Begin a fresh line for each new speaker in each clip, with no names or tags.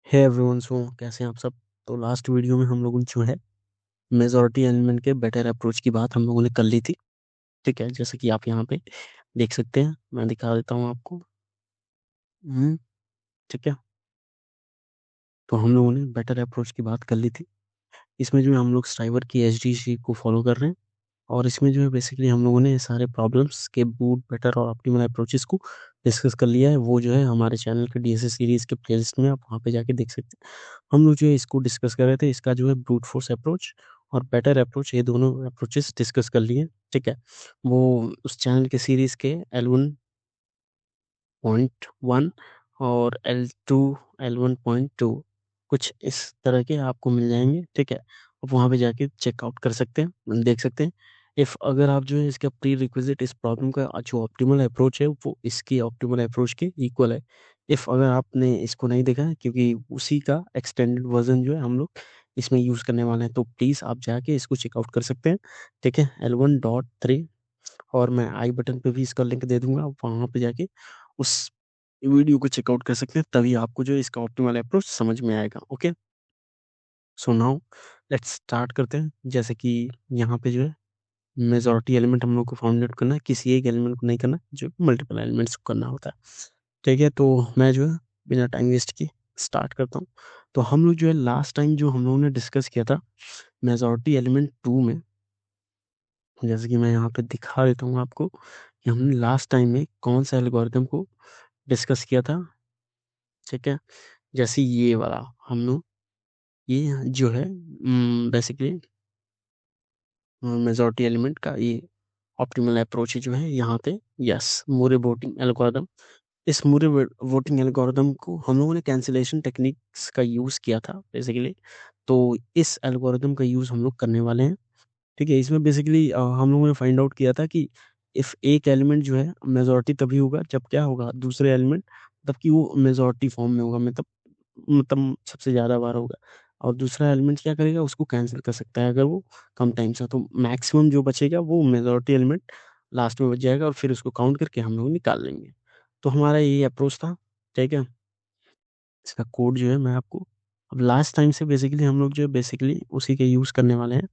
है एवरीवन। सो कैसे हैं आप सब। तो लास्ट वीडियो में हम लोगों ने जो है मेजॉरिटी एलिमेंट के बेटर अप्रोच की बात हम लोगों ने कर ली थी। ठीक है, जैसे कि आप यहाँ पे देख सकते हैं, मैं दिखा देता हूँ आपको। ठीक है, तो हम लोगों ने बेटर अप्रोच की बात कर ली थी। इसमें जो है हम लोग स्ट्राइवर की एचडीसी को फॉलो कर रहे हैं। और इसमें जो है बेसिकली हम लोगों ने सारे प्रॉब्लम्स के बूट बेटर और ऑप्टिमल अप्रोचेस को डिस्कस कर लिया है। वो जो है हमारे चैनल के डीएसए सीरीज के प्लेलिस्ट में आप वहाँ पे जाके देख सकते हैं। हम लोग जो है इसको डिस्कस कर रहे थे, इसका जो है ब्रूट फोर्स अप्रोच और बेटर अप्रोच, ये दोनों अप्रोचेस डिस्कस कर लिए। ठीक है, वो उस चैनल के सीरीज के L1.1 और L1.2 कुछ इस तरह के आपको मिल जाएंगे। ठीक है, आप वहाँ पे जाके चेकआउट कर सकते हैं, देख सकते हैं। इफ अगर आप जो है इसका प्री रिक्विजिट इस प्रॉब्लम का जो ऑप्टिमल अप्रोच है वो इसकी ऑप्टिमल अप्रोच के इक्वल है। इफ अगर आपने इसको नहीं देखा है, क्योंकि उसी का एक्सटेंडेड वर्जन जो है हम लोग इसमें यूज़ करने वाले हैं, तो प्लीज़ आप जाके इसको चेकआउट कर सकते हैं। ठीक है, L1.3, और मैं आई बटन पे भी इसका लिंक दे दूंगा, आप वहाँ पे जाके उस वीडियो को चेकआउट कर सकते हैं, तभी आपको जो है इसका ऑप्टिमल अप्रोच समझ में आएगा। Okay, so now let's start करते हैं। जैसे कि यहाँ पे जो है मेजॉरिटी एलिमेंट हम लोग को फाउंड करना है, किसी एक एलिमेंट को नहीं करना, जो मल्टीपल एलिमेंट्स को करना होता है। ठीक है, तो मैं जो है बिना टाइम वेस्ट किए स्टार्ट करता हूँ। तो हम लोग जो है लास्ट टाइम जो हम लोगों ने डिस्कस किया था मेजॉरिटी एलिमेंट 2 में, जैसे कि मैं यहाँ पे दिखा देता हूँ आपको कि हमने लास्ट टाइम में कौन सा एल्गोरिदम को डिस्कस किया था। ठीक है, जैसे ये वाला हम लोग, ये जो है बेसिकली मेजॉरिटी एलिमेंट का ये ऑप्टिमल अप्रोच जो है यहाँ पे। यस, मूरे वोटिंग एल्गोरिदम। इस मूरे वोटिंग एल्गोरिदम को हम लोगों ने कैंसिलेशन टेक्निक्स का यूज़ किया था बेसिकली। तो इस एल्गोरिदम का यूज़ हम लोग करने वाले हैं। ठीक है, इसमें बेसिकली हम लोगों ने फाइंड आउट किया था कि इफ एक एलिमेंट जो है मेजॉरिटी तभी होगा जब क्या होगा, दूसरे एलिमेंट तब कि वो मेजॉरिटी फॉर्म में होगा, मतलब सबसे ज्यादा बार होगा। और दूसरा एलिमेंट क्या करेगा, उसको कैंसिल कर सकता है अगर वो कम टाइम से, तो मैक्सिमम जो बचेगा वो मेजॉरिटी एलिमेंट लास्ट में बच जाएगा, और फिर उसको काउंट करके हम लोग निकाल लेंगे। तो हमारा ये अप्रोच था। ठीक है, इसका कोड जो है मैं आपको, अब लास्ट टाइम से बेसिकली हम लोग जो है बेसिकली उसी के यूज करने वाले हैं।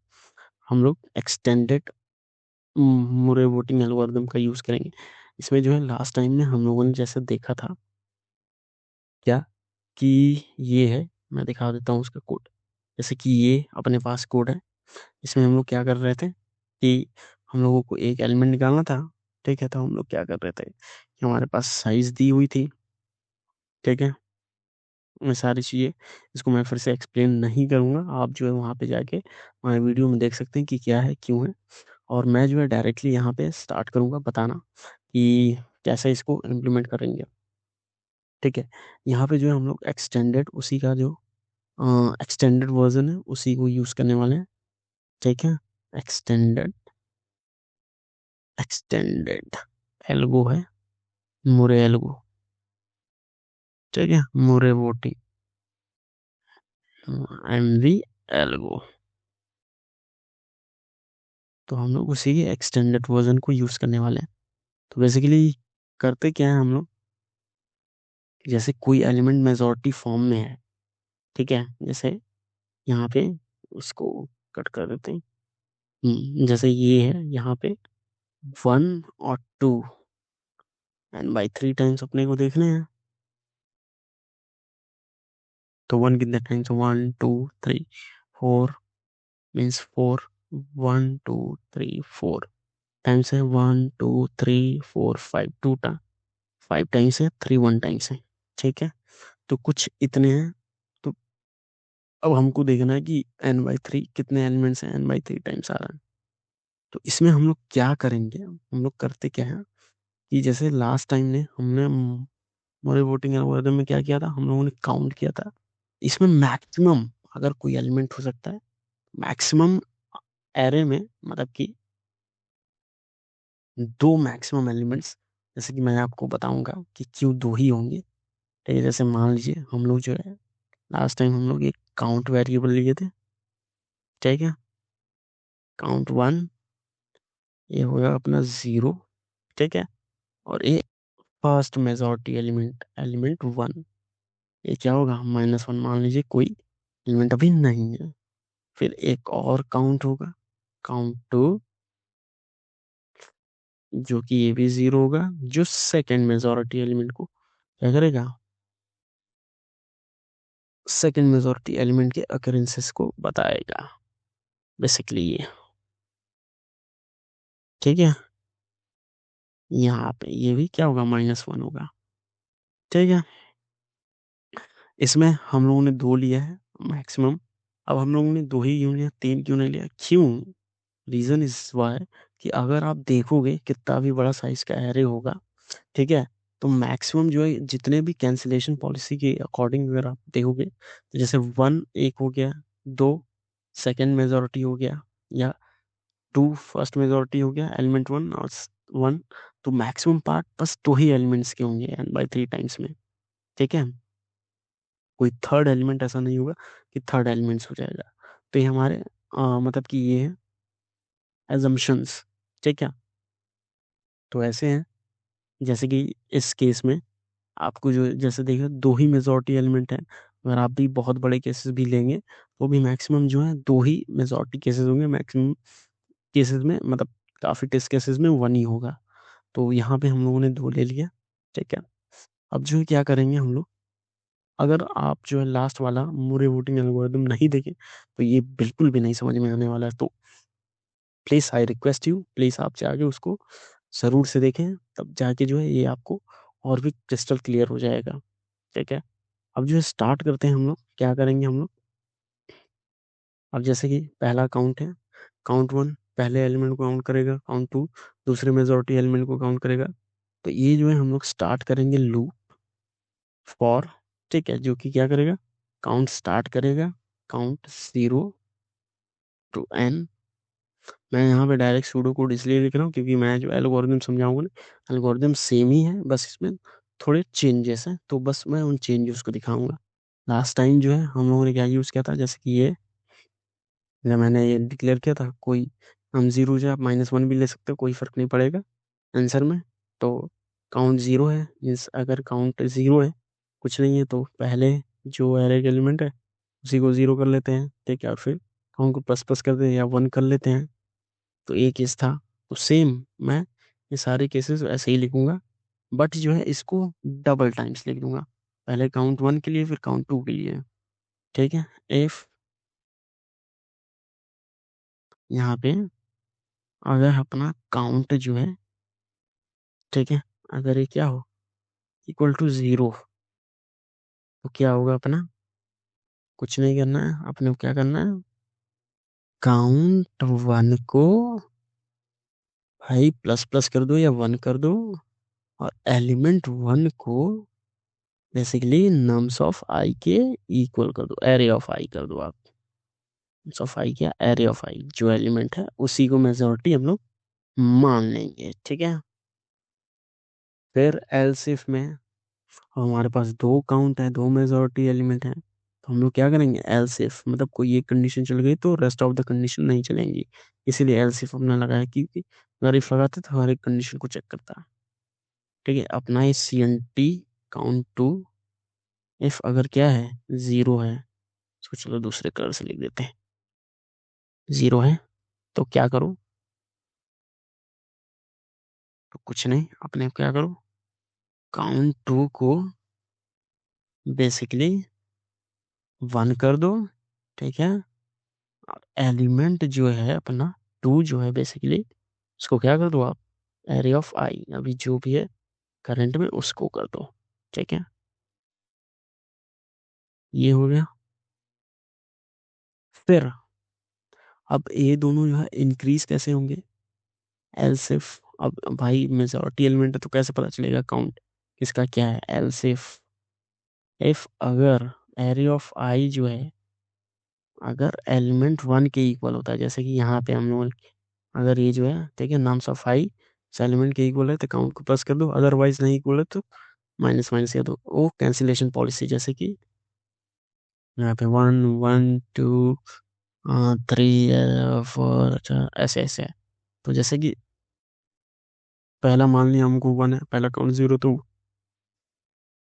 हम लोग एक्सटेंडेड मुरे वोटिंग एल्गोरिदम का यूज करेंगे। इसमें जो है लास्ट टाइम में हम लोगों ने जैसे देखा था क्या, कि ये है, मैं दिखा देता हूँ उसका कोड। जैसे कि ये अपने पास कोड है, इसमें हम लोग क्या कर रहे थे कि हम लोगों को एक एलिमेंट निकालना था। ठीक है, तो हम लोग क्या कर रहे थे कि हमारे पास साइज दी हुई थी। ठीक है, मैं सारी चीज़ें, इसको मैं फिर से एक्सप्लेन नहीं करूँगा, आप जो है वहाँ पे जाके हमारे वीडियो में देख सकते हैं कि क्या है क्यों है। और मैं जो है डायरेक्टली यहाँ पे स्टार्ट करूँगा बताना कि कैसे इसको इम्प्लीमेंट करेंगे। ठीक है, यहाँ पे जो है हम लोग एक्सटेंडेड, उसी का जो एक्सटेंडेड वर्जन है उसी को यूज़ करने वाले हैं। ठीक है, एक्सटेंडेड एक्सटेंडेड एल्गो है, मुरे एल्गो। ठीक है, मुरे वोटिंग एमवी एल्गो। तो हम लोग उसी के एक्सटेंडेड वर्जन को यूज़ करने वाले हैं। तो बेसिकली करते क्या है हम लोग, जैसे कोई एलिमेंट मेजॉरिटी फॉर्म में है। ठीक है, जैसे यहाँ पे इसको कट कर देते हैं। जैसे ये है यहाँ पे 1 और 2, एंड बाई 3 टाइम्स अपने को देखने हैं। तो 1 कितने टाइम्स, 1 2 3 4, मीन्स 4, 1 2 3 4 टाइम्स है, 1 2 3 4 5, 5 टाइम्स है, 3 1 टाइम्स है। ठीक है, तो कुछ इतने हैं। तो अब हमको देखना है कि n/3 कितने एलिमेंट्स हैं, n/3 टाइम्स आ रहा है। तो इसमें हम लोग क्या करेंगे, हम लोग करते क्या है कि जैसे लास्ट टाइम ने हमने मोरे वोटिंग एल्गोरिथम में क्या किया था, हम लोगों ने काउंट किया था। इसमें मैक्सिमम अगर कोई एलिमेंट हो सकता है, मैक्सिमम एरे में, मतलब कि दो मैक्सिमम एलिमेंट्स, जैसे कि मैं आपको बताऊंगा कि क्यों दो ही होंगे। ठीक है, जैसे मान लीजिए हम लोग जो है लास्ट टाइम हम लोग एक काउंट वेरिएबल लिए थे। ठीक है, काउंट 1, ये होगा अपना 0। ठीक है, और ये फर्स्ट मेजॉरिटी एलिमेंट, एलिमेंट 1, ये क्या होगा, -1 मान लीजिए कोई एलिमेंट अभी नहीं है। फिर एक और काउंट होगा, काउंट 2, जो कि ये भी 0 होगा, जो सेकंड मेजॉरिटी एलिमेंट को क्या करेगा, सेकंड मेजॉरिटी एलिमेंट के अकरेंसेस को बताएगा, बेसिकली ये। ठीक है, यहाँ पे ये भी क्या होगा, -1 होगा। ठीक है, इसमें हम लोगों ने 2 लिया है मैक्सिमम। अब हम लोगों ने 2 ही क्यों लिया, 3 क्यों नहीं लिया, क्यों? रीजन इस वाई कि अगर आप देखोगे कितना भी बड़ा साइज का एरे होगा, ठीक है, तो मैक्सिमम जो है जितने भी कैंसिलेशन पॉलिसी के अकॉर्डिंग अगर आप देखोगे, तो जैसे 1 एक हो गया, 2 सेकेंड मेजॉरिटी हो गया, या 2 फर्स्ट मेजॉरिटी हो गया, एलिमेंट 1 और 1, तो मैक्सिमम पार्ट बस 2 ही एलिमेंट्स के होंगे n/3 टाइम्स में। ठीक है, कोई थर्ड एलिमेंट ऐसा नहीं होगा कि थर्ड एलिमेंट्स हो जाएगा। तो ये हमारे मतलब कि ये है एजम्पशंस। ठीक है, तो ऐसे हैं, जैसे कि इस केस में आपको जो जैसे देखिए 2 ही मेजॉरिटी एलिमेंट है, अगर आप भी बहुत बड़े केसेस भी लेंगे तो भी मैक्सिमम जो है 2 ही मेजॉरिटी केसेस होंगे, मैक्सिमम केसेस में मतलब काफी टेस्ट केसेस में 1 ही होगा। तो यहाँ पे हम लोगों ने 2 ले लिया। ठीक है, अब जो है क्या करेंगे हम लोग, अगर आप जो है लास्ट वाला मूरे वोटिंग एल्गोरिदम नहीं देखें तो ये बिल्कुल भी नहीं समझ में आने वाला है। तो please I request you, please आप जाके उसको जरूर से देखें, तब जाके जो है ये आपको और भी क्रिस्टल क्लियर हो जाएगा। ठीक है, अब जो है स्टार्ट करते हैं हम लोग, क्या करेंगे हम लोग। अब जैसे कि पहला काउंट है, काउंट 1 पहले एलिमेंट को काउंट करेगा, काउंट 2 दूसरे मेजॉरिटी एलिमेंट को काउंट करेगा। तो ये जो है हम लोग स्टार्ट करेंगे लूप फॉर, ठीक है, जो कि क्या करेगा, काउंट स्टार्ट करेगा, काउंट 0 to n। मैं यहाँ पे डायरेक्ट सूडो कोड इसलिए लिख रहा हूँ क्योंकि मैं जो एल्गोरिदम समझाऊंगा ना, एल्गोरिदम सेम ही है, बस इसमें थोड़े चेंजेस हैं, तो बस मैं उन चेंजेस को दिखाऊंगा। लास्ट टाइम जो है हम लोगों ने क्या यूज़ किया था, जैसे कि ये जब मैंने ये डिक्लेयर किया था, कोई हम 0 से आप -1 भी ले सकते हो, कोई फर्क नहीं पड़ेगा आंसर में। तो काउंट 0 है, मीन्स अगर काउंट 0 है, कुछ नहीं है, तो पहले जो एरे का एलिमेंट है उसी को 0 कर लेते हैं। ठीक है, और फिर काउंट को प्लस प्लस कर देते हैं या 1 कर लेते हैं। तो एक केस था, तो सेम मैं ये सारे केसेस ऐसे ही लिखूंगा, बट जो है इसको डबल टाइम्स लिख दूंगा, पहले काउंट 1 के लिए फिर काउंट 2 के लिए। ठीक है, इफ यहाँ पे अगर अपना काउंट जो है, ठीक है, अगर ये क्या हो, इक्वल टू 0, तो क्या होगा अपना, कुछ नहीं करना है अपने को, क्या करना है, काउंट 1 को भाई प्लस प्लस कर दो या 1 कर दो, और एलिमेंट 1 को बेसिकली नम्स ऑफ आई के इक्वल कर दो, एरे ऑफ आई कर दो आप। नम्स ऑफ आई क्या, एरे ऑफ आई, जो एलिमेंट है उसी को मेजॉरिटी हम लोग मान लेंगे। ठीक है, फिर एल्स इफ में हमारे पास 2 काउंट है, 2 मेजॉरिटी एलिमेंट है, तो हम लोग क्या करेंगे, एल्स इफ मतलब कोई एक कंडीशन चल गई तो रेस्ट ऑफ द कंडीशन नहीं चलेंगी, इसीलिए एल्स इफ हमने लगाया, क्योंकि अगर इफ लगाते तो हर एक कंडीशन को चेक करता। ठीक है, अपना ये CNT काउंट 2, इफ अगर क्या है, 0 है, इसको चलो दूसरे कलर से लिख देते हैं, 0 है, तो क्या करो, तो कुछ नहीं, अपने क्या करो, काउंट 2 को बेसिकली 1 कर दो। ठीक है, एलिमेंट जो है अपना 2 जो है बेसिकली, उसको क्या कर दो आप, एरे ऑफ आई अभी जो भी है करंट में उसको कर दो। ठीक है, ये हो गया। फिर अब ये दोनों जो है इंक्रीज कैसे होंगे, एलसिफ, अब भाई मेजॉरिटी एलिमेंट है तो कैसे पता चलेगा काउंट किसका क्या है, एलसिफ इफ अगर एरे ऑफ आई जो है, अगर एलिमेंट 1 के इक्वल होता है, जैसे कि यहाँ पे हम लोग, अगर ये जो है, ठीक है, नाम्स ऑफ आई एलिमेंट के इक्वल है तो काउंट को प्लस कर दो, अदरवाइज नहीं इक्वल है तो माइनस माइनस या दो, वो कैंसिलेशन पॉलिसी, जैसे कि यहाँ पे 1 1 2 3 4 ऐसे ऐसे है। तो जैसे कि पहला मान लिया हमको 1 है, पहला काउंट 0, तो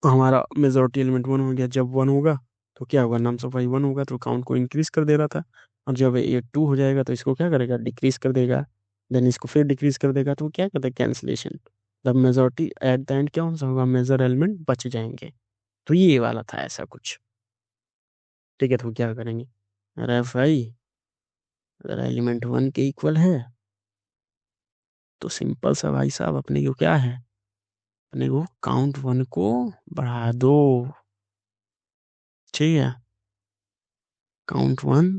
तो हमारा मेजोरिटी एलिमेंट वन हो गया। जब वन होगा तो क्या होगा, नम्स ऑफ आई वन होगा तो काउंट को इंक्रीज कर दे रहा था। और जब ये टू हो जाएगा तो इसको क्या करेगा, डिक्रीज कर देगा। देन इसको फिर डिक्रीज कर देगा, तो क्या कहते हैं, cancellation. The majority at the end क्या होगा, मेजर एलिमेंट बच जाएंगे। तो ये वाला था ऐसा कुछ। ठीक है, तो क्या करेंगे, अरे भाई अगर एलिमेंट वन के इक्वल है तो सिंपल सा भाई साहब अपने को क्या है, अपने को काउंट वन को बढ़ा दो। ठीक है, काउंट वन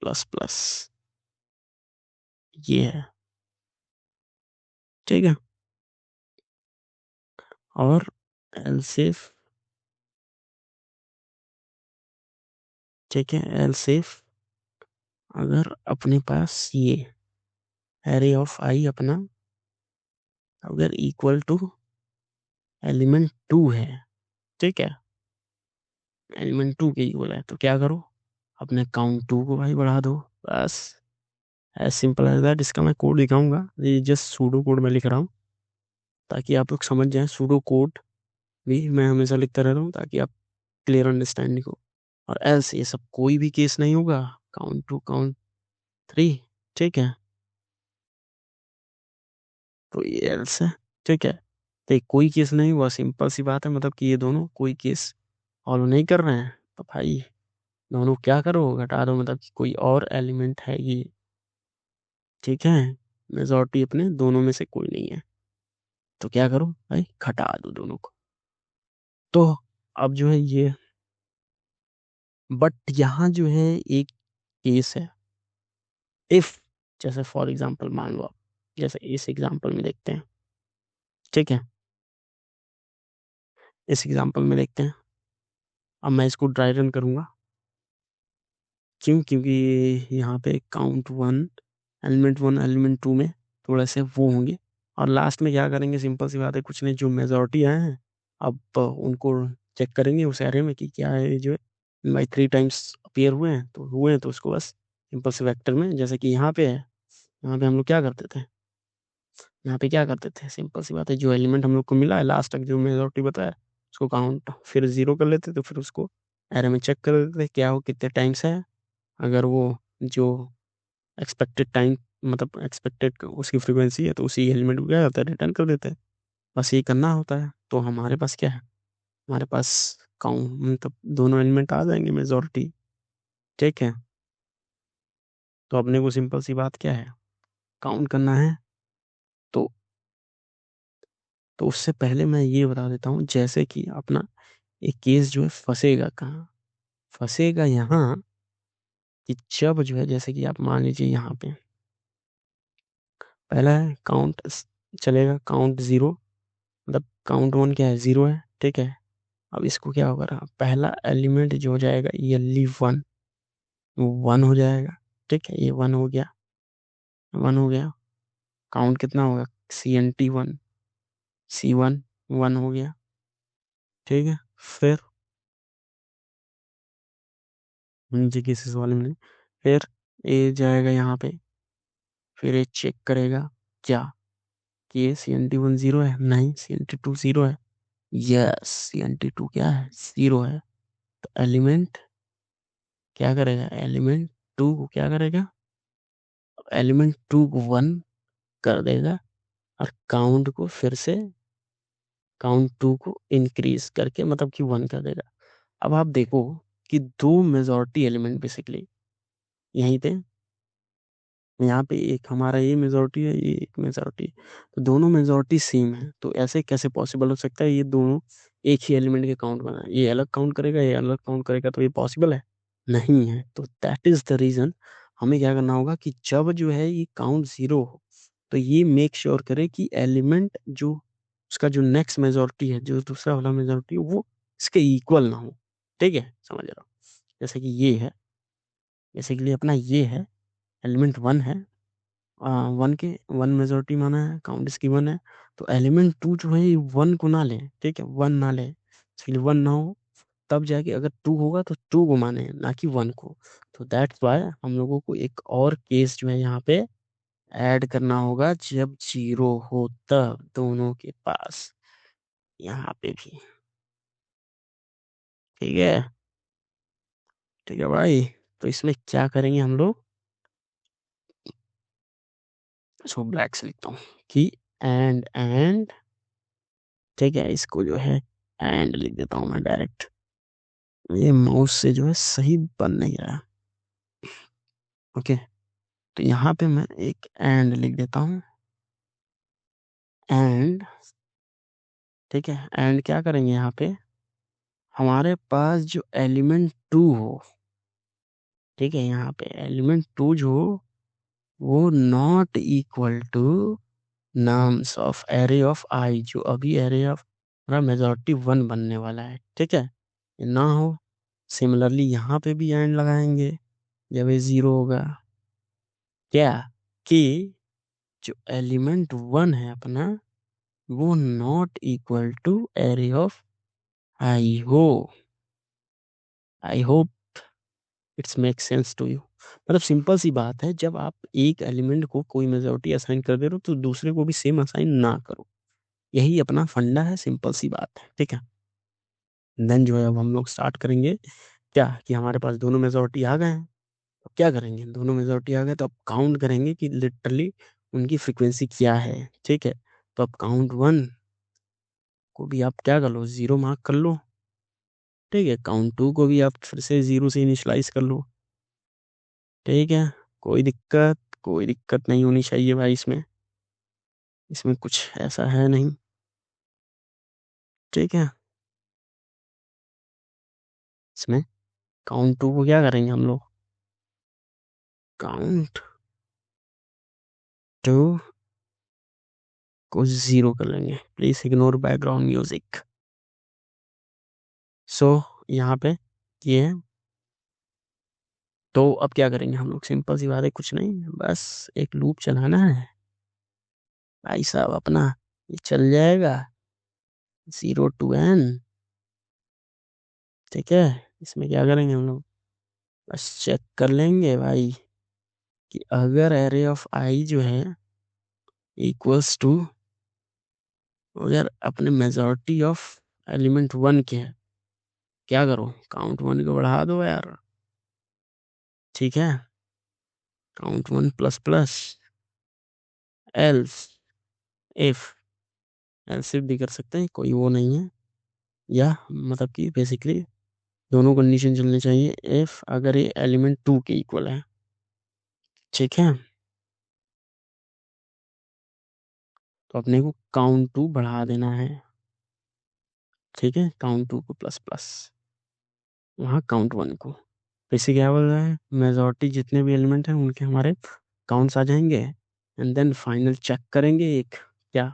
प्लस प्लस ये है। ठीक है, और एलसिफ, ठीक है, एलसिफ अगर अपने पास ये एरे ऑफ आई अपना अगर इक्वल टू एलिमेंट टू है, ठीक है, एलिमेंट टू के इक्वल है, तो क्या करो, अपने काउंट टू को भाई बढ़ा दो। बस एज सिंपल एज दैट। इसका मैं कोड दिखाऊंगा, ये जस्ट सूडो कोड में लिख रहा हूँ ताकि आप लोग समझ जाएं। सूडो कोड भी मैं हमेशा लिखता रहता हूँ ताकि आप क्लियर अंडरस्टैंडिंग हो। और एल्स ये सब कोई भी केस नहीं होगा, काउंट टू काउंट थ्री, ठीक है, तो ये एल्स है। ठीक है, तो ये कोई केस नहीं हुआ, सिंपल सी बात है, मतलब कि ये दोनों कोई केस फॉलो नहीं कर रहे हैं, तो भाई दोनों क्या करो, घटा दो, मतलब कि कोई और एलिमेंट है ये। ठीक है, मेजॉरिटी अपने दोनों में से कोई नहीं है, तो क्या करो भाई, घटा दो दोनों को। तो अब जो है ये, बट यहाँ जो है एक केस है। इफ, जैसे फॉर एग्जांपल मान लो आप, जैसे इस एग्जांपल में देखते हैं, ठीक है, इस एग्जांपल में देखते हैं। अब मैं इसको ड्राई रन करूंगा, क्यों, क्योंकि यहाँ पे काउंट वन एलिमेंट टू में थोड़े से वो होंगे। और लास्ट में क्या करेंगे, सिंपल सी बात है, कुछ नहीं, जो मेजोरिटी आए हैं अब उनको चेक करेंगे उस एरे में कि क्या है, जो है बाई थ्री टाइम्स अपीयर हुए हैं तो उसको बस सिंपल से वेक्टर में, जैसे कि यहाँ पे है, यहाँ पे हम लोग क्या करते थे, यहाँ पे क्या करते थे, सिंपल सी बात है, जो एलिमेंट हम लोग को मिला है लास्ट तक जो मेजोरिटी बताया, उसको काउंट फिर जीरो कर लेते तो फिर उसको एरे में चेक कर देते थे क्या हो, कितने टाइम्स है। अगर वो जो एक्सपेक्टेड टाइम, मतलब एक्सपेक्टेड उसकी फ्रीक्वेंसी है, तो उसी एलिमेंट को क्या होता है, रिटर्न कर देते हैं। बस ये करना होता है, तो हमारे पास क्या है, हमारे पास काउंट, मतलब दोनों एलिमेंट आ जाएंगे मेजोरिटी। ठीक है, तो अपने को सिंपल सी बात क्या है, काउंट करना है। तो उससे पहले मैं ये बता देता हूँ, जैसे कि अपना एक केस जो है फंसेगा कहाँ, फंसेगा यहाँ, कि जब जो है, जैसे कि आप मान लीजिए यहाँ पे पहला है काउंट, चलेगा काउंट जीरो, मतलब काउंट वन क्या है, जीरो है, ठीक है। अब इसको क्या होगा, पहला एलिमेंट जो हो जाएगा ये वन, वन हो जाएगा। ठीक है, ये वन हो गया, वन हो गया। काउंट कितना होगा, सी एन टी वन, सी वन, वन हो गया। ठीक है, फिर नीचे केसेस वाले में नहीं। फिर ये जाएगा यहाँ पे, फिर ये चेक करेगा क्या, कि ये C N T one zero है, नहीं C N T two zero है, yes C N T two क्या है, जीरो है। तो एलिमेंट क्या करेगा, एलिमेंट टू को क्या करेगा, एलिमेंट टू को वन कर देगा, और काउंट को फिर से, काउंट टू को इंक्रीज करके मतलब कि वन कर देगा। अब आप देखो कि दो मेजॉरिटी एलिमेंट बेसिकली यहीं थे, यहाँ पे एक हमारा ये मेजॉरिटी है, ये एक मेजॉरिटी, तो दोनों मेजॉरिटी सेम है, तो ऐसे कैसे पॉसिबल हो सकता है, ये दोनों एक ही एलिमेंट के काउंट बना, ये अलग काउंट करेगा, ये अलग काउंट करेगा, तो ये पॉसिबल है, नहीं है। तो दैट इज द रीजन, हमें क्या करना होगा कि जब जो है ये काउंट जीरो हो, तो ये मेक श्योर करे कि एलिमेंट जो उसका जो नेक्स्ट मेजॉरिटी है, जो दूसरा वाला मेजॉरिटी है, वो इसके इक्वल ना हो। ठीक है, समझ रहा हूँ, जैसे कि ये है, जैसे कि अपना ये है, एलिमेंट वन है, वन के वन मेजोरिटी माना है, काउंट इसकी वन है, तो एलिमेंट टू जो है ये वन को ना ले, ठीक है, वन ना ले, इसलिए वन ना हो, तब जाके अगर टू होगा तो टू को माने, ना कि वन को। तो दैट्स वाई हम लोगों को एक और केस जो है यहाँ पे ऐड करना होगा, जब जीरो हो तब दोनों के पास, यहाँ पे भी। ठीक है, ठीक है भाई। तो इसमें क्या करेंगे हम लोग, इसको ब्लैक से लिखता हूँ कि एंड, ठीक है, इसको जो है एंड लिख देता हूँ मैं डायरेक्ट। ये माउस से जो है सही बन नहीं रहा। ओके, तो यहाँ पे मैं एक एंड लिख देता हूँ, एंड, ठीक है। एंड क्या करेंगे यहाँ पे, हमारे पास जो एलिमेंट टू हो, ठीक है, यहाँ पे एलिमेंट टू जो हो, वो not equal to nums of array of I, जो अभी एरे ऑफ हमारा मेजॉरिटी वन बनने वाला है, ठीक है, ये ना हो। सिमिलरली यहाँ पे भी एंड लगाएंगे जब ये जीरो होगा, क्या, कि जो एलिमेंट वन है अपना, वो not equal to array of I हो। I hope it's make sense to you. मतलब सिंपल सी बात है, जब आप एक एलिमेंट को कोई मेजॉरिटी असाइन कर दे रहे हो तो दूसरे को भी सेम असाइन ना करो। यही अपना फंडा है, सिंपल सी बात है, ठीक है। देन जो है अब हम लोग स्टार्ट करेंगे क्या, कि हमारे पास दोनों मेजॉरिटी आ गए हैं। अब क्या करेंगे, दोनों मेजॉरिटी आ गए तो अब काउंट करेंगे कि लिटरली उनकी फ्रीक्वेंसी क्या है, ठीक है। तो अब काउंट वन को भी आप क्या कर लो, जीरो मार्क कर लो, ठीक है। काउंट टू को भी आप फिर से जीरो से इनिशलाइज कर लो, ठीक है। कोई दिक्कत नहीं होनी चाहिए भाई, इसमें इसमें कुछ ऐसा है नहीं, ठीक है। इसमें काउंट टू को क्या करेंगे हम लोग, काउंट टू को जीरो कर लेंगे। Please ignore background music. So यहाँ पे ये है। तो अब क्या करेंगे हम लोग, सिंपल सी बात है, कुछ नहीं, बस एक लूप चलाना है भाई साहब अपना, ये चल जाएगा 0 to n, ठीक है। इसमें क्या करेंगे हम लोग, बस चेक कर लेंगे भाई कि अगर एरे ऑफ आई जो है इक्वल्स टू, अगर अपने मेजॉरिटी ऑफ एलिमेंट वन के है, क्या करो, काउंट वन को बढ़ा दो यार, ठीक है। Count one plus plus else if, else if भी कर सकते हैं, कोई वो नहीं है। या मतलब कि बेसिकली दोनों कंडीशन चलनी चाहिए, इफ अगर ये एलिमेंट टू के इक्वल है, ठीक है। तो अपने को काउंट टू बढ़ा देना है, ठीक है, काउंट टू को प्लस प्लस, वहाँ काउंट वन को। तो इसे क्या बोल रहा है, मेजॉरिटी जितने भी एलिमेंट हैं उनके हमारे काउंट्स आ जाएंगे, एंड देन फाइनल चेक करेंगे एक, क्या,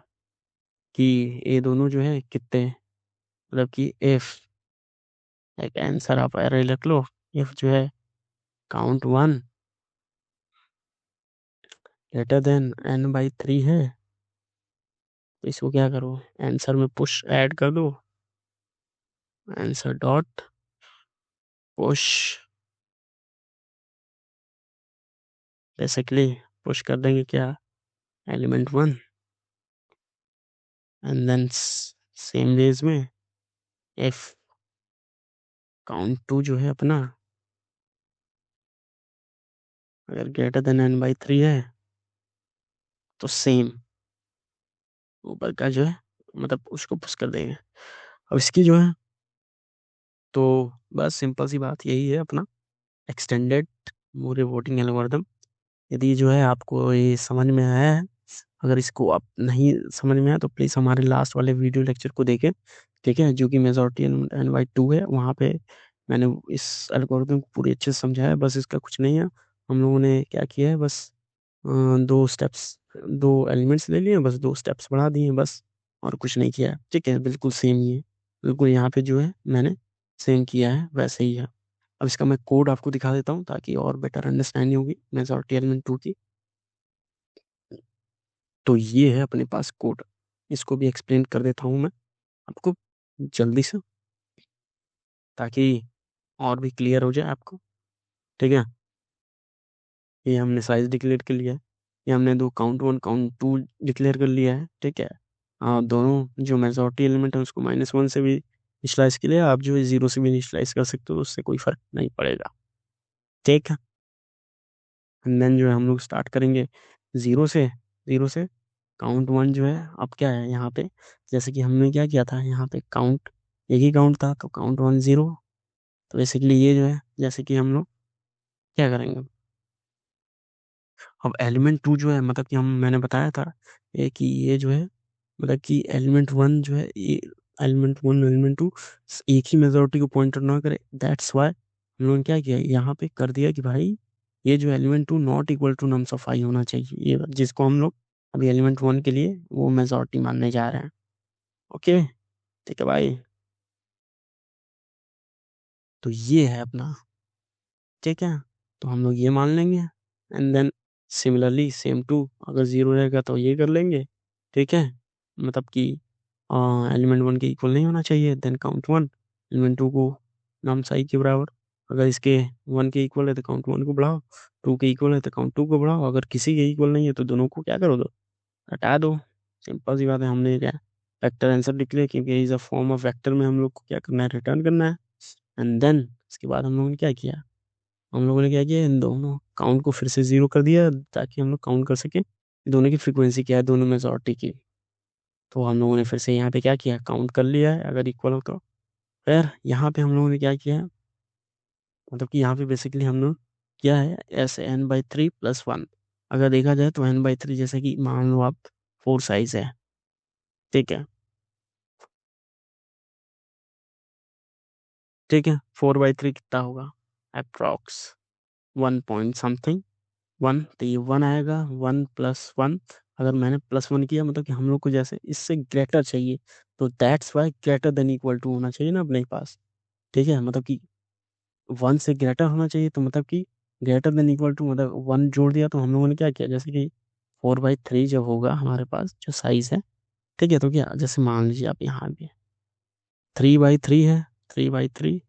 कि ये दोनों जो है कितने, मतलब कि इफ, एक आंसर आप एरे लिख लो, इफ जो है count one greater than n/3 है, तो इसको क्या करो, आंसर में पुश ऐड कर दो, answer dot push, basically push कर देंगे क्या, element one, and then same ways में इफ काउंट टू जो है अपना अगर ग्रेटर देन n/3 है, तो सेम ऊपर का जो है, मतलब उसको पुश कर देंगे। अब इसकी जो है, तो बस सिंपल सी बात यही है अपना एक्सटेंडेड मूरे वोटिंग एल्गोरिथम। यदि जो है आपको ये समझ में आया है, अगर इसको आप नहीं समझ में आया तो प्लीज़ हमारे लास्ट वाले वीडियो लेक्चर को देखें, ठीक है, जो कि मेजॉरिटी n/2 है, वहाँ पे मैंने इस एल्गोरिथम को पूरी अच्छे से समझाया है। बस इसका कुछ नहीं है, हम लोगों ने क्या किया है, बस दो स्टेप्स, दो एलिमेंट्स ले लिए, बस दो स्टेप्स बढ़ा दिए बस, और कुछ नहीं किया है, ठीक है, बिल्कुल सेम ही है, बिल्कुल यहाँ पे जो है मैंने सेम किया है वैसे ही है। अब इसका मैं कोड आपको दिखा देता हूँ ताकि और बेटर अंडरस्टैंडिंग होगी मेजॉरिटी एलिमेंट टू की। तो ये है अपने पास कोड, इसको भी एक्सप्लेन कर देता हूँ मैं आपको जल्दी से, ताकि और भी क्लियर हो जाए आपको, ठीक है। ये हमने साइज डिक्लेयर कर लिया है, ये हमने दो count one count two declare कर लिया है, ठीक है। दोनों जो मेजॉरिटी एलिमेंट है उसको -1 से भी इनिशियलाइज के लिए आप जो है 0 से भी इनिशियलाइज कर सकते हो, उससे कोई फर्क नहीं पड़ेगा। ठीक है, एंड देन जो है हम लोग स्टार्ट करेंगे 0 से। 0 से काउंट 1 जो है, अब क्या है यहाँ पे, जैसे कि हमने क्या किया था यहाँ पे, काउंट एक ही काउंट था, तो काउंट 1 0। तो बेसिकली ये जो है, जैसे कि हम लोग क्या करेंगे, अब एलिमेंट 2 जो है, मतलब कि हम मैंने बताया था कि ये जो है, मतलब कि एलिमेंट 1 जो है, ये एलिमेंट 1 एलिमेंट 2 एक ही मेजोरिटी को पॉइंटर ना करे। दैट्स वाई हम लोगों ने क्या किया, यहाँ पे कर दिया कि भाई ये जो element 2 not equal to nums of I होना चाहिए, ये जिसको हम लोग अभी एलिमेंट 1 के लिए वो मेजोरिटी मानने जा रहे हैं। ओके, ठीक है भाई, तो ये है अपना। ठीक है, तो हम लोग ये मान लेंगे, and then similarly same two, अगर 0 रहेगा तो ये कर लेंगे। ठीक है, मतलब कि एलिमेंट 1 के इक्वल नहीं होना चाहिए, देन काउंट 1, एलिमेंट 2 को नाम साई के बराबर, अगर इसके 1 के इक्वल है तो काउंट 1 को बढ़ाओ, 2 के इक्वल है तो काउंट 2 को बढ़ाओ, अगर किसी के इक्वल नहीं है तो दोनों को क्या करो, दो हटा दो। सिंपल सी बात है, हमने क्या वेक्टर आंसर डिक्लेयर, क्योंकि is a form of vector में हम लोग को क्या करना है, रिटर्न करना है। एंड देन इसके बाद हम लोगों ने क्या किया, हम लोगों ने क्या किया, इन दोनों काउंट को फिर से 0 कर दिया, ताकि हम लोग काउंट कर सके दोनों की फ्रीक्वेंसी क्या है, दोनों मेजॉरिटी की। तो हम लोगों ने फिर से यहाँ पे क्या किया, काउंट कर लिया है, अगर इक्वल हो तो। फिर यहाँ पे हम लोगों ने क्या किया है, मतलब कि यहाँ पे बेसिकली हम लोग क्या है, एस n/3 + 1, अगर देखा जाए तो n/3, जैसे कि मान लो आप 4 साइज है। ठीक है, ठीक है, 4/3 कितना होगा, अप्रॉक्स 1 पॉइंट समथिंग 1, तो ये 1 आएगा, 1 + 1, अगर मैंने +1 किया मतलब कि हम लोग को जैसे इससे ग्रेटर चाहिए, तो that's why greater than equal to होना चाहिए ना अपने पास। ठीक है, मतलब कि 1 से ग्रेटर होना चाहिए, तो मतलब कि ग्रेटर देन इक्वल टू, मतलब 1 जोड़ दिया, तो हम लोगों ने क्या किया, जैसे कि 4/3 जब होगा हमारे पास जो साइज है। ठीक है, तो क्या, जैसे मान लीजिए आप यहाँ भी 3/3 है, 3/3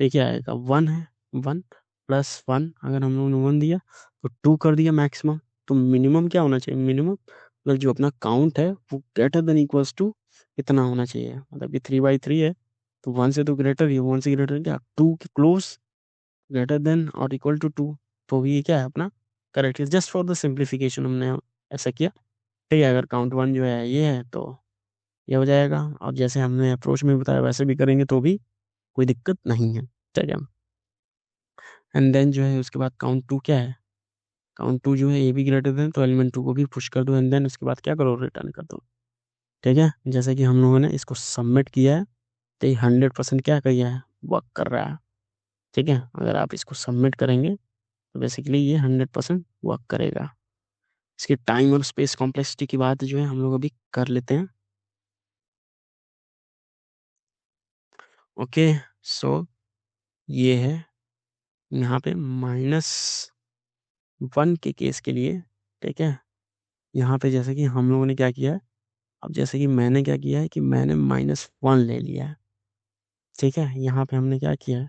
पे क्या आएगा, 1 है, 1 + 1, अगर हम लोगों ने 1 दिया तो 2 कर दिया मैक्सिमम। तो मिनिमम क्या होना चाहिए, मिनिमम मतलब जो अपना काउंट है वो ग्रेटर देन इक्वल्स टू इतना होना चाहिए, मतलब कि 3/3 है, तो 1 से तो ग्रेटर ही है, 1 से ग्रेटर क्या, 2 के क्लोज, ग्रेटर देन और इक्वल टू 2, तो ये क्या है अपना करेक्ट है। जस्ट फॉर द सिंप्लीफिकेशन हमने ऐसा किया। ठीक है, अगर काउंट 1 जो है ये है, तो ये हो जाएगा, और जैसे हमने अप्रोच में बताया वैसे भी करेंगे तो भी कोई दिक्कत नहीं है। ठीक है, एंड देन जो है उसके बाद काउंट 2 क्या है, काउंट 2 जो है ए बी ग्रेटर देन, तो एलिमेंट 2 को भी पुश कर दो, एंड देन उसके बाद क्या करो, रिटर्न कर दो। ठीक है, जैसे कि हम लोगों ने इसको सबमिट किया है, तो ये 100% क्या किया है, वर्क कर रहा है। ठीक है, अगर आप इसको सबमिट करेंगे तो बेसिकली ये 100% वर्क करेगा। इसकी टाइम और स्पेस कॉम्प्लेक्सिटी की बात जो है हम लोग अभी कर लेते हैं। ओके, सो ये है यहाँ पे -1 के केस के लिए। ठीक है, यहाँ पे जैसे कि हम लोगों ने क्या किया है, अब जैसे कि मैंने क्या किया है कि मैंने -1 ले लिया है। ठीक है, यहाँ पे हमने क्या किया है,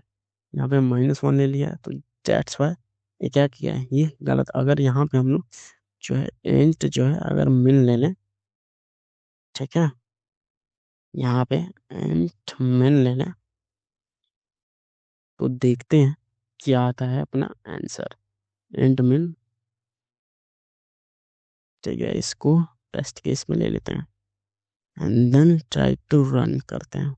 यहाँ पे -1 ले लिया है, तो दैट्स वाई ये क्या किया है, ये गलत। अगर यहाँ पे हम लोग जो है इंट जो है अगर मिल ले लें, ठीक है, यहाँ पे इंट मिल ले लें, तो देखते हैं क्या आता है अपना आंसर। इंट मिल, ठीक है, इसको टेस्ट केस में ले लेते हैं, and then try to run करते हैं।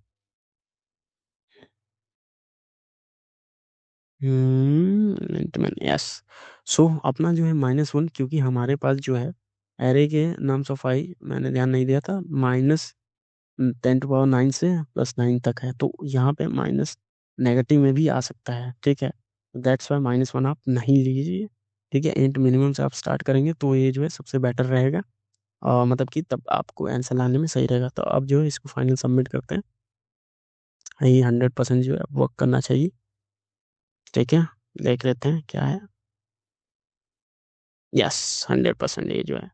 यस, सो अपना जो है -1, क्योंकि हमारे पास जो है एरे के नाम्स ऑफ आई मैंने ध्यान नहीं दिया था, -10⁹ से +9 तक है, तो यहाँ पे माइनस नेगेटिव में भी आ सकता है। ठीक है, दैट्स वाई -1 आप नहीं लीजिए। ठीक है, इंट मिनिमम से आप स्टार्ट करेंगे तो ये जो है सबसे बेटर रहेगा, और मतलब कि तब आपको आंसर लाने में सही रहेगा। तो अब जो है इसको फाइनल सबमिट करते हैं, ये 100% जो है वर्क करना चाहिए। ठीक है, देख लेते हैं क्या है। यस, 100% ये जो है,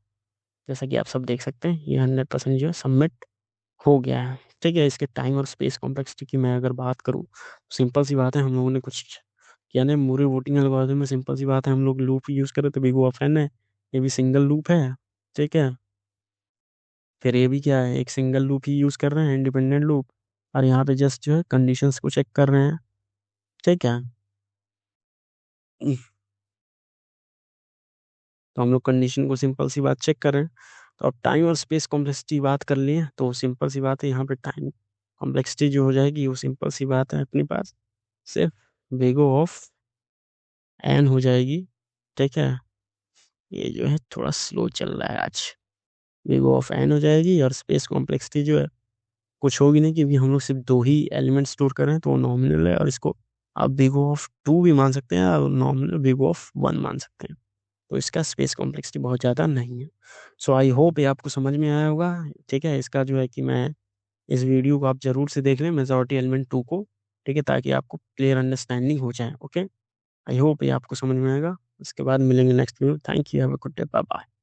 जैसा कि आप सब देख सकते हैं, ये 100% जो है सबमिट हो गया है। ठीक है, इसके टाइम और स्पेस कॉम्प्लेक्सिटी की मैं अगर बात करूँ, सिंपल सी बात है, हम लोगों ने कुछ किया नहीं, मूरे वोटिंग एल्गोरिथम में सिंपल सी बात है, हम लोग लूप यूज़ कर रहे थे, बिग O ऑफ n है, ये भी सिंगल लूप है। ठीक है, फिर ये भी क्या है, एक सिंगल लूप ही यूज़ कर रहे हैं, इंडिपेंडेंट लूप, और यहाँ पे जस्ट जो है कंडीशंस को चेक कर रहे हैं, ठीक है। तो हम लोग कंडीशन को सिंपल सी बात चेक कर रहे हैं। तो अब टाइम और स्पेस कॉम्प्लेक्सिटी बात कर लिए, तो सिंपल सी बात है, यहाँ पे टाइम कॉम्प्लेक्सिटी जो हो जाएगी वो सिंपल सी बात है अपने पास, सिर्फ वेगो ऑफ एन हो जाएगी, ठीक है। ये जो है थोड़ा स्लो चल रहा है आज। वेगो ऑफ एन हो जाएगी, और स्पेस कॉम्प्लेक्सिटी जो है कुछ होगी नहीं, क्योंकि हम लोग सिर्फ 2 ही एलिमेंट स्टोर कर रहे हैं, तो वो नॉमिनल है, और इसको आप बिग ऑफ 2 भी मान सकते हैं, और नॉमिनल बिग ऑफ 1 मान सकते हैं। तो इसका स्पेस कॉम्प्लेक्सिटी बहुत ज़्यादा नहीं है। सो आई होप ये आपको समझ में आया होगा, ठीक है। इसका जो है कि मैं इस वीडियो को आप जरूर से देख लें, मेजॉरिटी एलिमेंट 2 को, ठीक है, ताकि आपको क्लियर अंडरस्टैंडिंग हो जाए। ओके, आई होप ये आपको समझ में आएगा। उसके बाद मिलेंगे next video. Thank you, have a good day, bye bye.